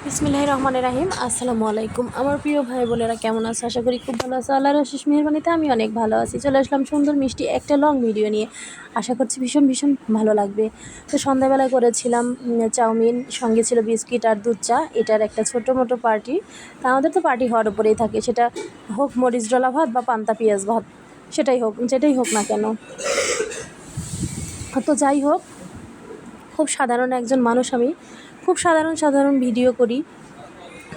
বিসমিল্লাহির রহমানির রহিম। আসসালামু আলাইকুম। আমার প্রিয় ভাই বোনেরা কেমন আছে? আশা করি খুব ভালো আছে। আল্লাহর অশেষ মেহেরবানিতে আমি অনেক ভালো আছি। চলে আসলাম সুন্দর মিষ্টি একটা লং ভিডিও নিয়ে। আশা করছি ভীষণ ভীষণ ভালো লাগবে। তো সন্ধ্যাবেলায় করেছিলাম চাউমিন, সঙ্গে ছিল বিস্কিট আর দুধ চা। এটার একটা ছোটো মোটো পার্টি। তা আমাদের তো পার্টি হওয়ার উপরেই থাকে, সেটা হোক মরিচ ডলা ভাত বা পান্তা পেঁয়াজ ভাত, সেটাই হোক, যেটাই হোক না কেন। তো যাই হোক, খুব সাধারণ একজন মানুষ আমি। খুব সাধারণ সাধারণ ভিডিও করি।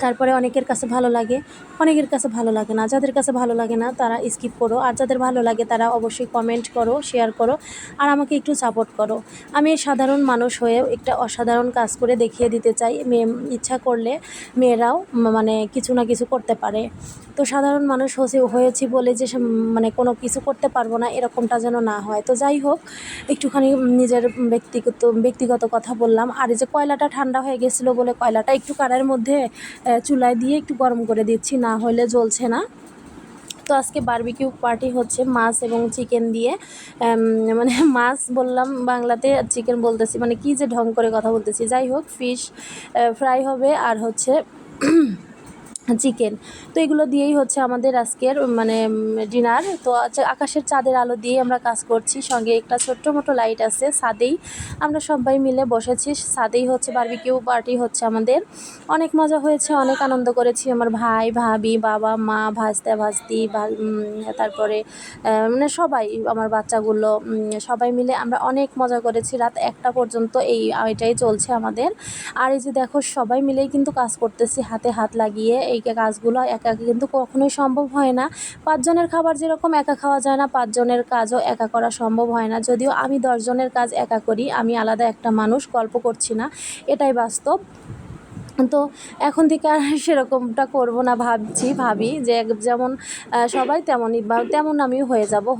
তারপরে অনেকের কাছে ভালো লাগে, অনেকের কাছে ভালো লাগে না। যাদের কাছে ভালো লাগে না তারা স্কিপ করো, আর যাদের ভালো লাগে তারা অবশ্যই কমেন্ট করো, শেয়ার করো, আর আমাকে একটু সাপোর্ট করো। আমি সাধারণ মানুষ হয়ে একটা অসাধারণ কাজ করে দেখিয়ে দিতে চাই। ইচ্ছা করলে মেয়েরাও মানে কিছু না কিছু করতে পারে। তো সাধারণ মানুষ হয়েছি বলে যে মানে কোনো কিছু করতে পারবো না, এরকমটা যেন না হয়। তো যাই হোক, একটুখানি নিজের ব্যক্তিগত কথা বললাম। আর এই যে কয়লাটা ঠান্ডা হয়ে গেছিলো বলে কয়লাটা একটু কড়াইয়ের মধ্যে চুলায় দিয়ে একটু গরম করে দিচ্ছি, না হলে জ্বলছে না। তো আজকে বারবিকিউ পার্টি হচ্ছে মাছ এবং চিকেন দিয়ে। মানে মাছ বললাম বাংলাতে, চিকেন বলতেছি, মানে কি যে ঢং করে কথা বলতেছি। যাই হোক, ফিশ ফ্রাই হবে আর হচ্ছে চিকেন। তো এগুলো দিয়েই হচ্ছে আমাদের আজকের মানে ডিনার। তো আকাশের চাঁদের আলো দিয়ে আমরা কাজ করছি, সঙ্গে একটা ছোট্ট মোটো লাইট আছে ছাদেই। আমরা সবাই মিলে বসেছি ছাদেই, হচ্ছে বারবিকিউ পার্টি হচ্ছে আমাদের। অনেক মজা হয়েছে, অনেক আনন্দ করেছি। আমার ভাই ভাবি, বাবা মা, ভাস্তা ভাস্তি, তারপরে মানে সবাই, আমার বাচ্চাগুলো, সবাই মিলে আমরা অনেক মজা করেছি। রাত 1টা পর্যন্ত এটাই চলছে আমাদের। আর এই যে দেখো, সবাই মিলেই কিন্তু কাজ করতেছি হাতে হাত লাগিয়ে। এই কাজগুলো একা একা কিন্তু কখনোই সম্ভব হয় না। 5 জনের খাবার যেরকম একা খাওয়া যায় না, 5 জনের কাজও একা করা সম্ভব হয় না। যদিও আমি 10 জনের কাজ একা করি, আমি আলাদা একটা মানুষ, গল্প করছি না, এটাই বাস্তব। তো এখন থেকে আর সেরকমটা করব না, ভাবি যে যেমন সবাই তেমনই বা তেমন আমিও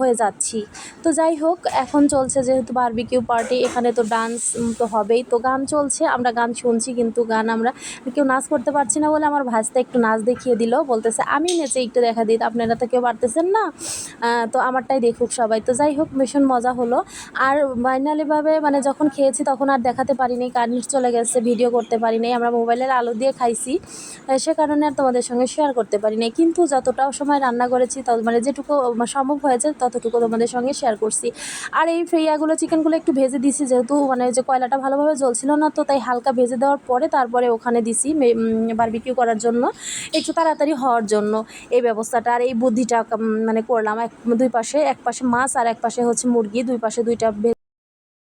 হয়ে যাচ্ছি। তো যাই হোক, এখন চলছে যেহেতু বারবিকিউ পার্টি, এখানে তো ডান্স তো হবেই। তো গান চলছে, আমরা গান শুনছি, কিন্তু গান আমরা কেউ নাচ করতে পারছি না বলে আমার ভাস্তা একটু নাচ দেখিয়ে দিল, বলতেছে আমি নেচে একটু দেখা দিই, আপনারা তো কেউ পারতেছেন না, তো আমারটাই দেখুক সবাই। তো যাই হোক, ভীষণ মজা হলো। আর ফাইনালিভাবে মানে যখন খেয়েছি তখন আর দেখাতে পারিনি, কারেন্ট চলে গেছে, ভিডিও করতে পারিনি, আমরা মোবাইলের আলো দিয়ে খাইছি, সে কারণে আর তোমাদের সঙ্গে শেয়ার করতে পারিনি। কিন্তু যতটা সময় রান্না করেছি মানে যেটুকু সম্ভব হয়েছে ততটুকু তোমাদের সঙ্গে শেয়ার করছি। আর এই ফ্রাইগুলো চিকেনগুলো একটু ভেজে দিছি, যেহেতু মানে যে কয়লাটা ভালোভাবে জ্বলছিল না, তো তাই হালকা ভেজে দেওয়ার পরে তারপরে ওখানে দিছি বারবিকিউ করার জন্য, একটু তাড়াতাড়ি হওয়ার জন্য এই ব্যবস্থাটা। আর এই বুদ্ধিটা মানে করলাম, দুই পাশে, এক পাশে মাছ আর এক পাশে হচ্ছে মুরগি, দুই পাশে দুইটা